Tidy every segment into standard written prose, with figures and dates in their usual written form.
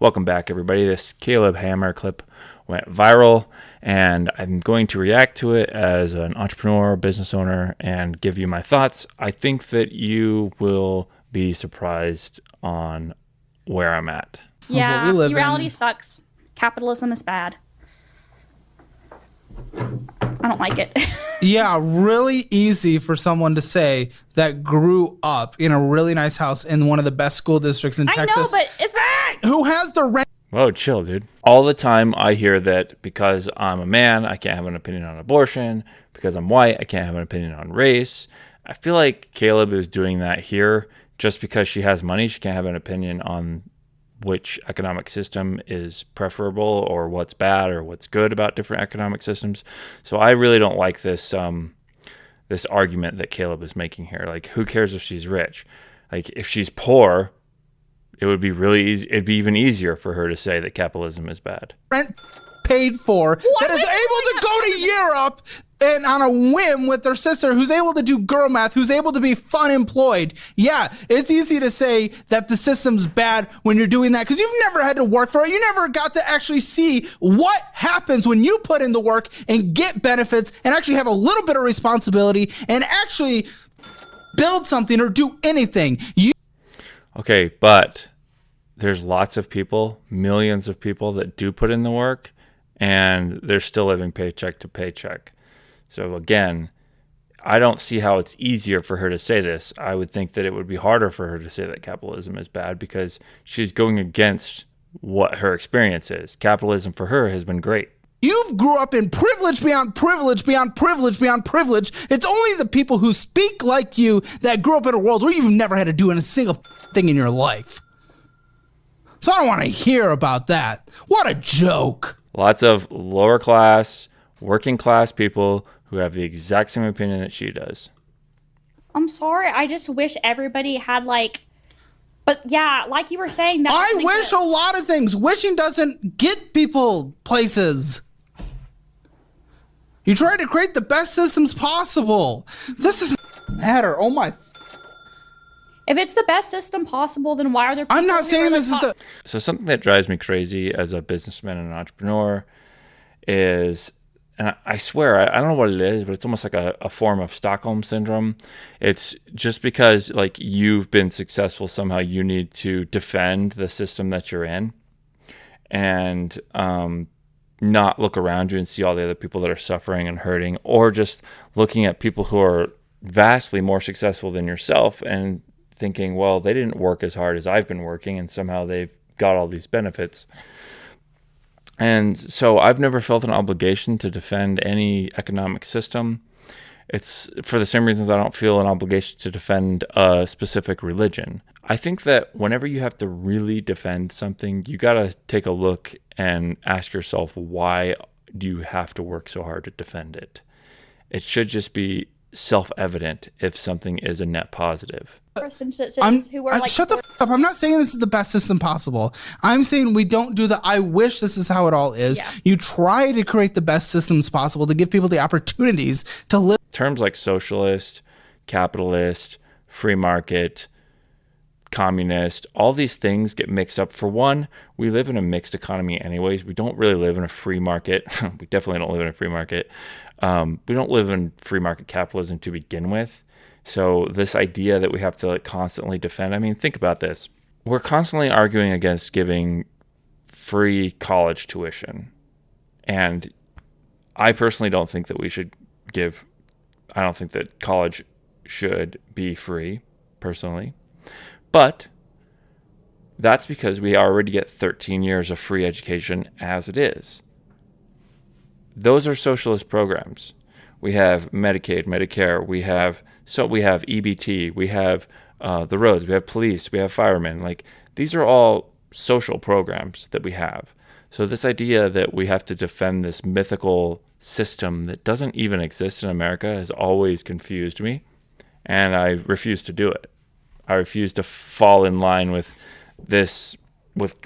Welcome back, everybody. This Caleb Hammer clip went viral, and I'm going to react to it as an entrepreneur, business owner, and give you my thoughts. I think that you will be surprised on where I'm at. Yeah, reality sucks. Capitalism is bad. I don't like it. Yeah, really easy for someone to say that grew up in a really nice house in one of the best school districts in Texas. I know, but it's... Who has the rent? Whoa, chill, dude. All the time I hear that because I'm a man, I can't have an opinion on abortion. Because I'm white, I can't have an opinion on race. I feel like Caleb is doing that here. Just because she has money, she can't have an opinion on which economic system is preferable or what's bad or what's good about different economic systems. So I really don't like this this argument that Caleb is making here. Like, who cares if she's rich? Like, if she's poor, it would be really easy. It'd be even easier for her to say that capitalism is bad. Rent paid for that is able to go to Europe and on a whim with their sister, who's able to do girl math, who's able to be fun employed. Yeah, it's easy to say that the system's bad when you're doing that because you've never had to work for it. You never got to actually see what happens when you put in the work and get benefits and actually have a little bit of responsibility and actually build something or do anything. Okay, but there's lots of people, millions of people that do put in the work, and they're still living paycheck to paycheck. So again, I don't see how it's easier for her to say this. I would think that it would be harder for her to say that capitalism is bad because she's going against what her experience is. Capitalism for her has been great. You've grew up in privilege beyond privilege beyond privilege beyond privilege. It's only the people who speak like you that grew up in a world where you've never had to do a single thing in your life. So I don't want to hear about that. What a joke. Lots of lower class, working class people who have the exact same opinion that she does. I'm sorry. I just wish everybody had but yeah, like you were saying, that I wish a lot of things. Wishing doesn't get people places. You try to create the best systems possible. This doesn't matter. Oh my. If it's the best system possible, then why are there people I'm not saying this is the... So something that drives me crazy as a businessman and an entrepreneur is, and I swear, I don't know what it is, but it's almost like a form of Stockholm syndrome. It's just because like you've been successful, somehow you need to defend the system that you're in and not look around you and see all the other people that are suffering and hurting, or just looking at people who are vastly more successful than yourself and thinking, well, they didn't work as hard as I've been working and somehow they've got all these benefits. And so I've never felt an obligation to defend any economic system. It's for the same reasons I don't feel an obligation to defend a specific religion. I think that whenever you have to really defend something, you got to take a look and ask yourself, why do you have to work so hard to defend it? It should just be self-evident if something is a net positive. Shut the f up. I'm not saying this is the best system possible. I'm saying we don't do the I wish this is how it all is. Yeah. You try to create the best systems possible to give people the opportunities to live. Terms like socialist, capitalist, free market, communist, all these things get mixed up. For one, we live in a mixed economy anyways. We don't really live in a free market. We definitely don't live in a free market. We don't live in free market capitalism to begin with. So this idea that we have to constantly defend, I mean, think about this. We're constantly arguing against giving free college tuition. And I personally don't think that we should I don't think that college should be free, personally. But that's because we already get 13 years of free education as it is. Those are socialist programs. We have Medicaid, Medicare, we have EBT, we have the roads, we have police, we have firemen. Like, these are all social programs that we have. So this idea that we have to defend this mythical system that doesn't even exist in America has always confused me, and I refuse to do it. I refuse to fall in line with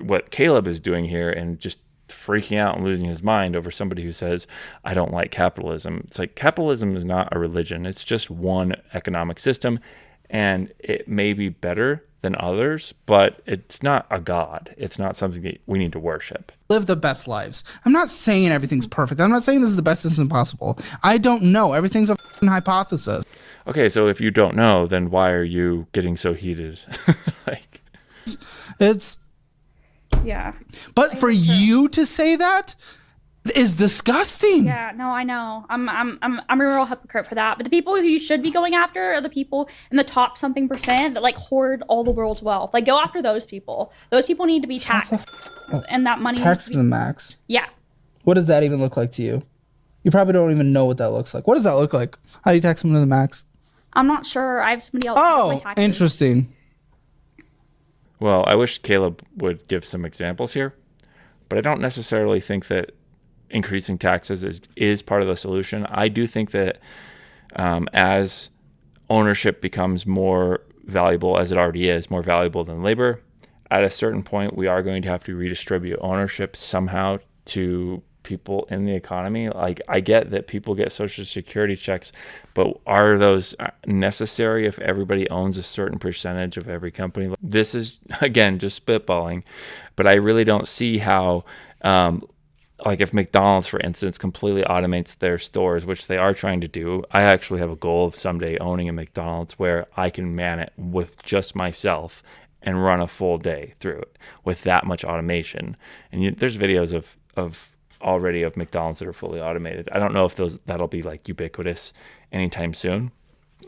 what Caleb is doing here and just freaking out and losing his mind over somebody who says, I don't like capitalism. It's like, capitalism is not a religion. It's just one economic system, and it may be better than others, but it's not a god. It's not something that we need to worship. Live the best lives. I'm not saying everything's perfect. I'm not saying this is the best system possible. I don't know. Everything's a f***ing hypothesis. Okay, so if you don't know, then why are you getting so heated? Like, it's Yeah. but for you to say that is disgusting. Yeah, no, I know. I'm a real hypocrite for that. But the people who you should be going after are the people in the top something percent that like hoard all the world's wealth. Like, go after those people. Those people need to be taxed, and that money Tax needs to to the be, max. yeah. What does that even look like to you? You probably don't even know what that looks like. What does that look like? How do you tax them to the max? I'm not sure. I have somebody else. Who does my Oh, taxes. interesting. well, I wish Caleb would give some examples here, but I don't necessarily think that increasing taxes is part of the solution. I do think that as ownership becomes more valuable, as it already is, more valuable than labor, at a certain point, we are going to have to redistribute ownership somehow to people in the economy. Like, I get that people get Social Security checks, but are those necessary if everybody owns a certain percentage of every company? This is, again, just spitballing, but I really don't see how, like if McDonald's, for instance, completely automates their stores, which they are trying to do. I actually have a goal of someday owning a McDonald's where I can man it with just myself and run a full day through it with that much automation. And there's videos of already of McDonald's that are fully automated. I don't know if that'll be like ubiquitous anytime soon,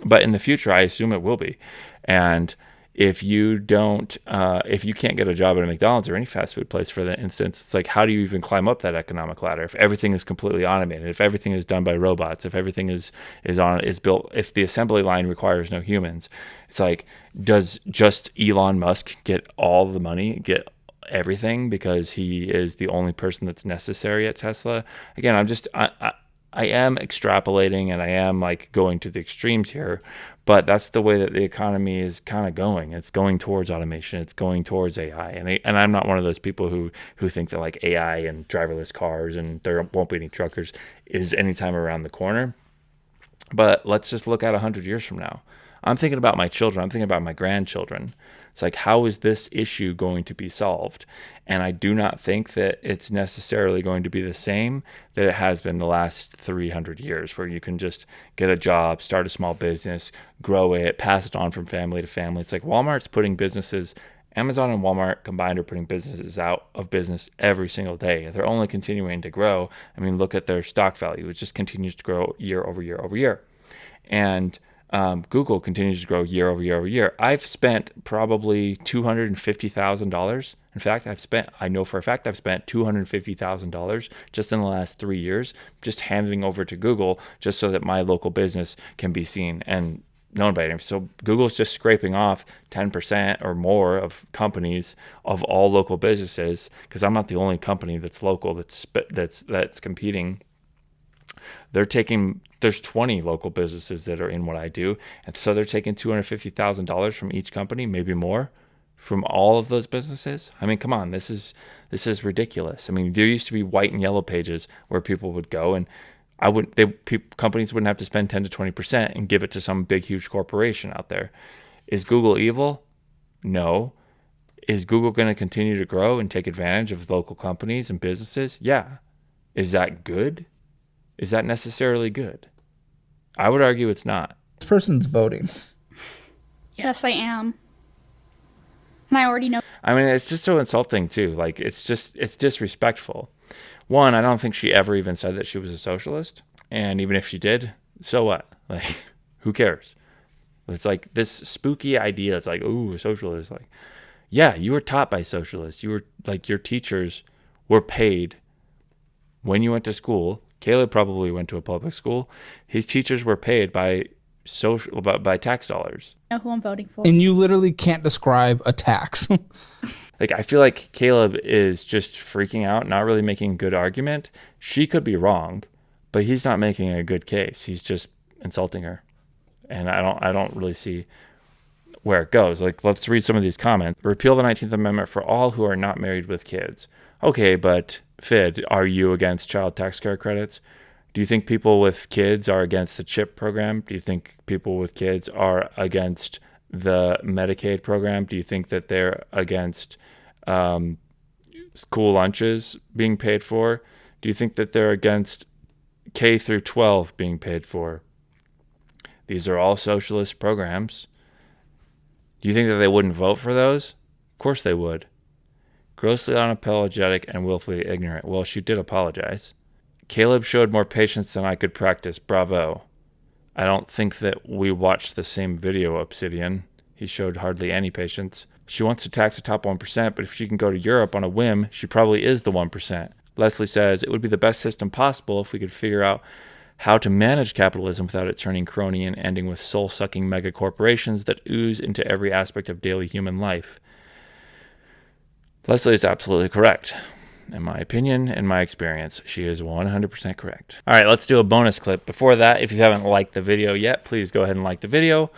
but in the future, I assume it will be. And if you can't get a job at a McDonald's or any fast food place, for that instance, it's like, how do you even climb up that economic ladder if everything is completely automated, if everything is done by robots, if everything is built, if the assembly line requires no humans? It's like, does just Elon Musk get all the money, get everything because he is the only person that's necessary at Tesla? Again, I am extrapolating and I am like going to the extremes here, but that's the way that the economy is kind of going. It's going towards automation. It's going towards AI. And I'm not one of those people who think that like AI and driverless cars and there won't be any truckers is anytime around the corner. But let's just look at 100 years from now. I'm thinking about my children. I'm thinking about my grandchildren. It's like, how is this issue going to be solved? And I do not think that it's necessarily going to be the same that it has been the last 300 years, where you can just get a job, start a small business, grow it, pass it on from family to family. It's like Walmart's putting businesses, Amazon and Walmart combined are putting businesses out of business every single day. They're only continuing to grow. I mean, look at their stock value. It just continues to grow year over year over year. And Google continues to grow year over year over year. I've spent probably $250,000. In fact, I know for a fact I've spent $250,000 just in the last 3 years, just handing over to Google just so that my local business can be seen and known by it. So Google's just scraping off 10% or more of companies of all local businesses, because I'm not the only company that's local that's competing. There's 20 local businesses that are in what I do. And so they're taking $250,000 from each company, maybe more, from all of those businesses. I mean, come on, this is ridiculous. I mean, there used to be white and yellow pages where people would go, and companies wouldn't have to spend 10 to 20% and give it to some big, huge corporation out there. Is Google evil? No. Is Google going to continue to grow and take advantage of local companies and businesses? Yeah. Is that good? Is that necessarily good? I would argue it's not. This person's voting. Yes, I am. And I already know. I mean, it's just so insulting too. Like, it's disrespectful. One, I don't think she ever even said that she was a socialist. And even if she did, so what? Like, who cares? It's like this spooky idea. It's like, ooh, a socialist. Like, yeah, you were taught by socialists. You were like, your teachers were paid when you went to school. Caleb probably went to a public school. His teachers were paid by tax dollars. Know who I'm voting for. And you literally can't describe a tax. Like, I feel like Caleb is just freaking out, not really making a good argument. She could be wrong, but he's not making a good case. He's just insulting her. And I don't really see where it goes. Like, let's read some of these comments. Repeal the 19th Amendment for all who are not married with kids. Okay, but Fid, are you against child tax care credits? Do you think people with kids are against the CHIP program? Do you think people with kids are against the Medicaid program? Do you think that they're against school lunches being paid for? Do you think that they're against K through 12 being paid for? These are all socialist programs. Do you think that they wouldn't vote for those? Of course they would. Grossly unapologetic and willfully ignorant. Well, she did apologize. Caleb showed more patience than I could practice. Bravo. I don't think that we watched the same video, Obsidian. He showed hardly any patience. She wants to tax the top 1%, but if she can go to Europe on a whim, she probably is the 1%. Leslie says, it would be the best system possible if we could figure out how to manage capitalism without it turning crony and ending with soul-sucking mega corporations that ooze into every aspect of daily human life. Leslie is absolutely correct. In my opinion, in my experience, she is 100% correct. All right, let's do a bonus clip. Before that, if you haven't liked the video yet, please go ahead and like the video.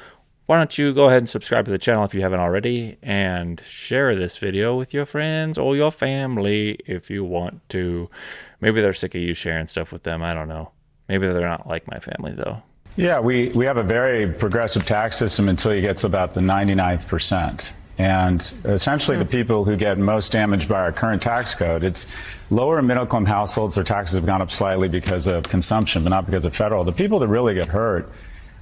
Why don't you go ahead and subscribe to the channel if you haven't already, and share this video with your friends or your family if you want to. Maybe they're sick of you sharing stuff with them. I don't know. Maybe they're not like my family, though. Yeah, we have a very progressive tax system until you get to about the 99th percent. And essentially the people who get most damaged by our current tax code, it's lower and middle income households, their taxes have gone up slightly because of consumption, but not because of federal. The people that really get hurt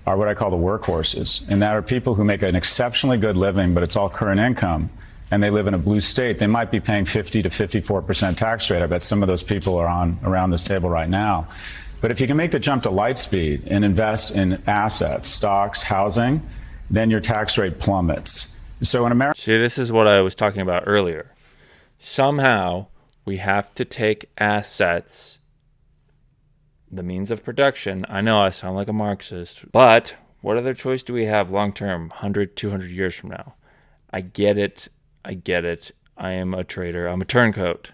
are what I call the workhorses. And that are people who make an exceptionally good living, but it's all current income. And they live in a blue state. They might be paying 50 to 54% tax rate. I bet some of those people are on around this table right now. But if you can make the jump to light speed and invest in assets, stocks, housing, then your tax rate plummets. So in America, see, this is what I was talking about earlier. Somehow we have to take assets, the means of production. I know I sound like a Marxist, but what other choice do we have long term, 100, 200 years from now? I get it. I get it. I am a trader. I'm a turncoat.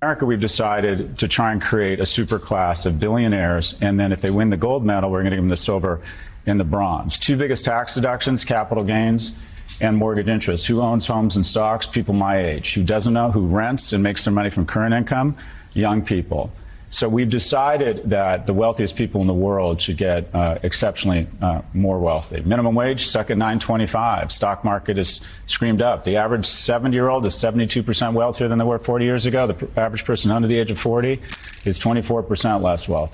In America, we've decided to try and create a super class of billionaires, and then if they win the gold medal, we're going to give them the silver and the bronze. Two biggest tax deductions, capital gains and mortgage interest. Who owns homes and stocks? People my age. Who doesn't know? Who rents and makes their money from current income? Young people. So we've decided that the wealthiest people in the world should get exceptionally more wealthy. Minimum wage stuck at $9.25. Stock market is screamed up. The average 70-year-old is 72% wealthier than they were 40 years ago. The average person under the age of 40 is 24% less wealthy.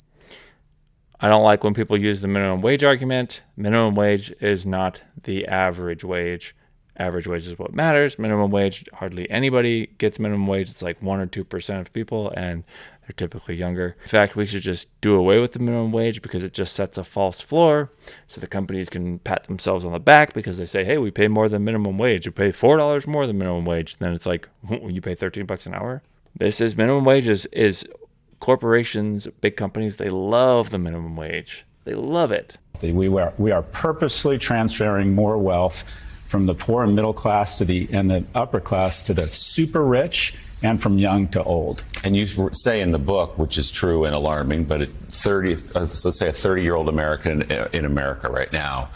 I don't like when people use the minimum wage argument. Minimum wage is not the average wage. Average wage is what matters. Minimum wage, hardly anybody gets minimum wage. It's like 1 or 2% of people, and they're typically younger. In fact, we should just do away with the minimum wage because it just sets a false floor so the companies can pat themselves on the back because they say, hey, we pay more than minimum wage. We pay $4 more than minimum wage. And then it's like, you pay $13 an hour? This is minimum wage is corporations, big companies, they love the minimum wage. They love it. We are purposely transferring more wealth from the poor and middle class to the upper class to the super rich, and from young to old. And you say in the book, which is true and alarming, but let's say a 30-year-old American in America right now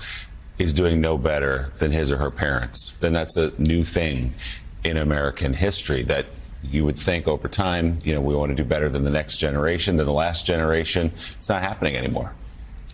is doing no better than his or her parents. Then that's a new thing in American history that you would think over time, we want to do better than the next generation, than the last generation. It's not happening anymore.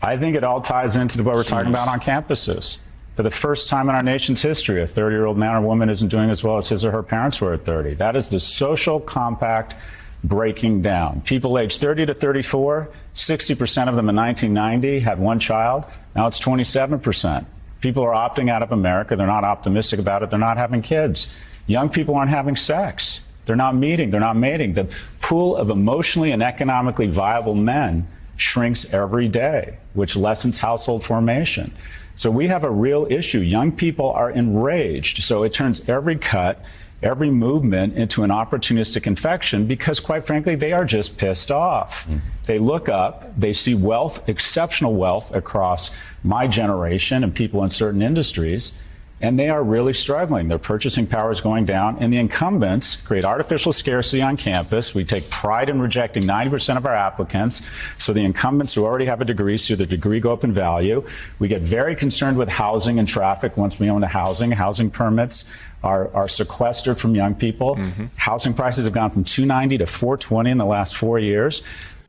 I think it all ties into what we're talking about on campuses. For the first time in our nation's history, a 30-year-old man or woman isn't doing as well as his or her parents were at 30. That is the social compact breaking down. People aged 30 to 34, 60% of them in 1990 had one child. Now it's 27%. People are opting out of America. They're not optimistic about it. They're not having kids. Young people aren't having sex. They're not meeting. They're not mating. The pool of emotionally and economically viable men shrinks every day, which lessens household formation. So we have a real issue. Young people are enraged. So it turns every cut, every movement into an opportunistic infection because, quite frankly, they are just pissed off. They look up, they see wealth, exceptional wealth across my generation and people in certain industries, and they are really struggling. Their purchasing power is going down, and the incumbents create artificial scarcity on campus. We take pride in rejecting 90% of our applicants, so the incumbents who already have a degree see their degree go up in value. We get very concerned with housing and traffic once we own a housing. Housing permits are sequestered from young people. Housing prices have gone from $290 to $420 in the last 4 years.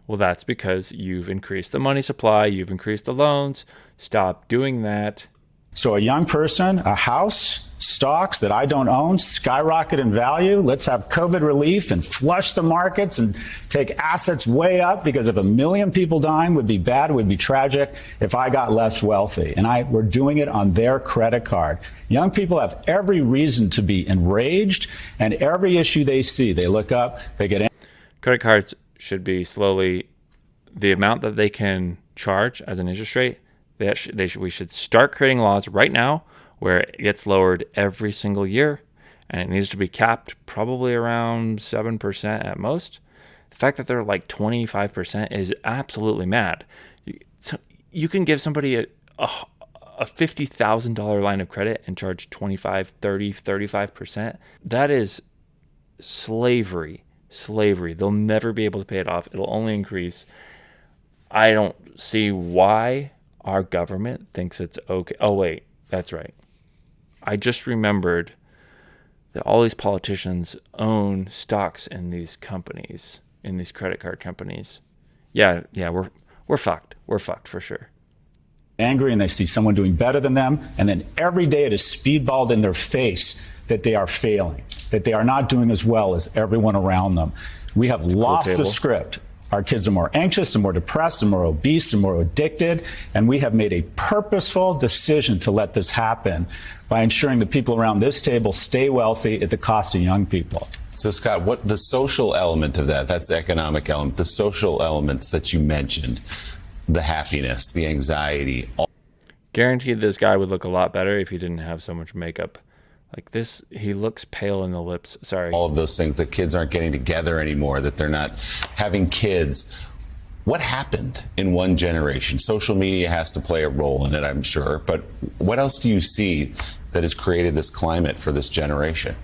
Well, that's because you've increased the money supply, you've increased the loans. Stop doing that. So a young person, a house, stocks that I don't own skyrocket in value. Let's have COVID relief and flush the markets and take assets way up, because if 1 million people dying would be bad, would be tragic if I got less wealthy. And we're doing it on their credit card. Young people have every reason to be enraged, and every issue they see, they look up, they get. Credit cards should be slowly, the amount that they can charge as an interest rate, we should start creating laws right now where it gets lowered every single year, and it needs to be capped probably around 7% at most. The fact that they're like 25% is absolutely mad. So you can give somebody a $50,000 line of credit and charge 25, 30, 35%. That is slavery. They'll never be able to pay it off. It'll only increase. I don't see why our government thinks it's okay. Oh, wait, that's right. I just remembered that all these politicians own stocks in these companies, in these credit card companies. Yeah, we're fucked. We're fucked for sure. Angry, and they see someone doing better than them, and then every day it is speedballed in their face that they are failing, that they are not doing as well as everyone around them. We have lost the script. Our kids are more anxious, they're more depressed, they're more obese, they're more addicted, and we have made a purposeful decision to let this happen by ensuring the people around this table stay wealthy at the cost of young people. So, Scott, what the social element of that's the economic element, the social elements that you mentioned, the happiness, the anxiety. Guaranteed this guy would look a lot better if he didn't have so much makeup. Like this, he looks pale in the lips. Sorry. All of those things, that kids aren't getting together anymore, that they're not having kids. What happened in one generation? Social media has to play a role in it, I'm sure. But what else do you see that has created this climate for this generation?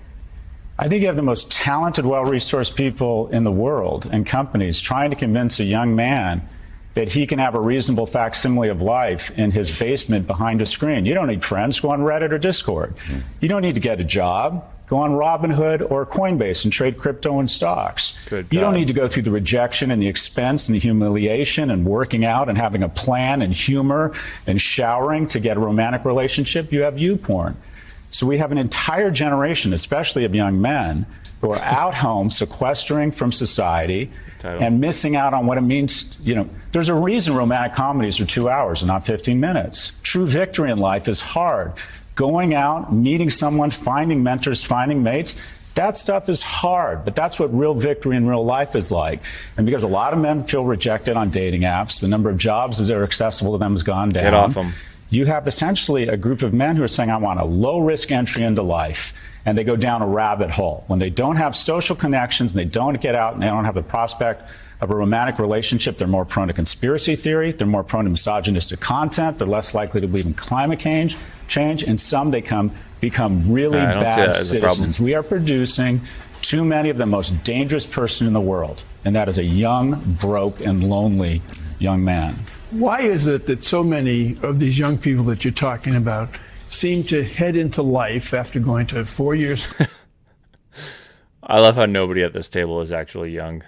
I think you have the most talented, well-resourced people in the world and companies trying to convince a young man that he can have a reasonable facsimile of life in his basement behind a screen. You don't need friends. Go on Reddit or Discord. You don't need to get a job. Go on Robinhood or Coinbase and trade crypto and stocks. You don't need to go through the rejection and the expense and the humiliation and working out and having a plan and humor and showering to get a romantic relationship. You have YouPorn. So we have an entire generation, especially of young men, who are out home sequestering from society and missing out on what it means. You know, there's a reason romantic comedies are 2 hours and not 15 minutes. True victory in life is hard. Going out, meeting someone, finding mentors, finding mates, that stuff is hard, but that's what real victory in real life is like. And because a lot of men feel rejected on dating apps, the number of jobs that are accessible to them has gone down. Get off them. You have essentially a group of men who are saying, I want a low-risk entry into life. And they go down a rabbit hole. When they don't have social connections, and they don't get out, and they don't have the prospect of a romantic relationship, they're more prone to conspiracy theory, they're more prone to misogynistic content, they're less likely to believe in climate change, and some they become really bad citizens. We are producing too many of the most dangerous person in the world, and that is a young, broke, and lonely young man. Why is it that so many of these young people that you're talking about seem to head into life after going to 4 years? I love how nobody at this table is actually young.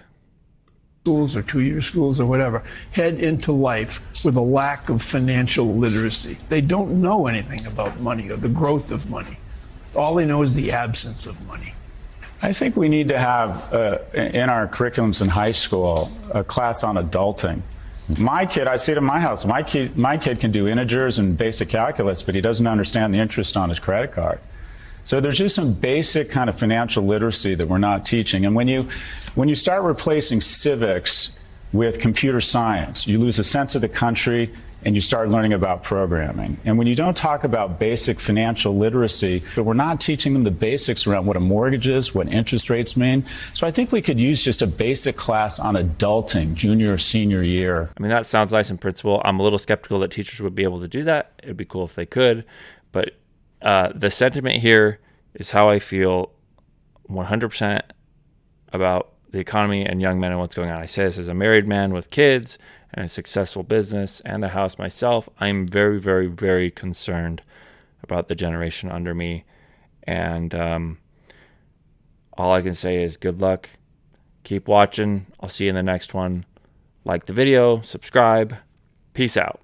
Schools or 2-year schools or whatever, head into life with a lack of financial literacy. They don't know anything about money or the growth of money. All they know is the absence of money. I think we need to have in our curriculums in high school a class on adulting. My kid, I see it in my house, my kid can do integers and basic calculus, but he doesn't understand the interest on his credit card. So there's just some basic kind of financial literacy that we're not teaching. And when you start replacing civics with computer science, you lose a sense of the country and you start learning about programming. And when you don't talk about basic financial literacy, but we're not teaching them the basics around what a mortgage is, what interest rates mean. So I think we could use just a basic class on adulting, junior or senior year. I mean, that sounds nice in principle. I'm a little skeptical that teachers would be able to do that. It'd be cool if they could. But the sentiment here is how I feel 100% about the economy and young men and what's going on. I say this as a married man with kids and a successful business and a house myself. I'm very, very, very concerned about the generation under me. And all I can say is good luck. Keep watching. I'll see you in the next one. Like the video, subscribe. Peace out.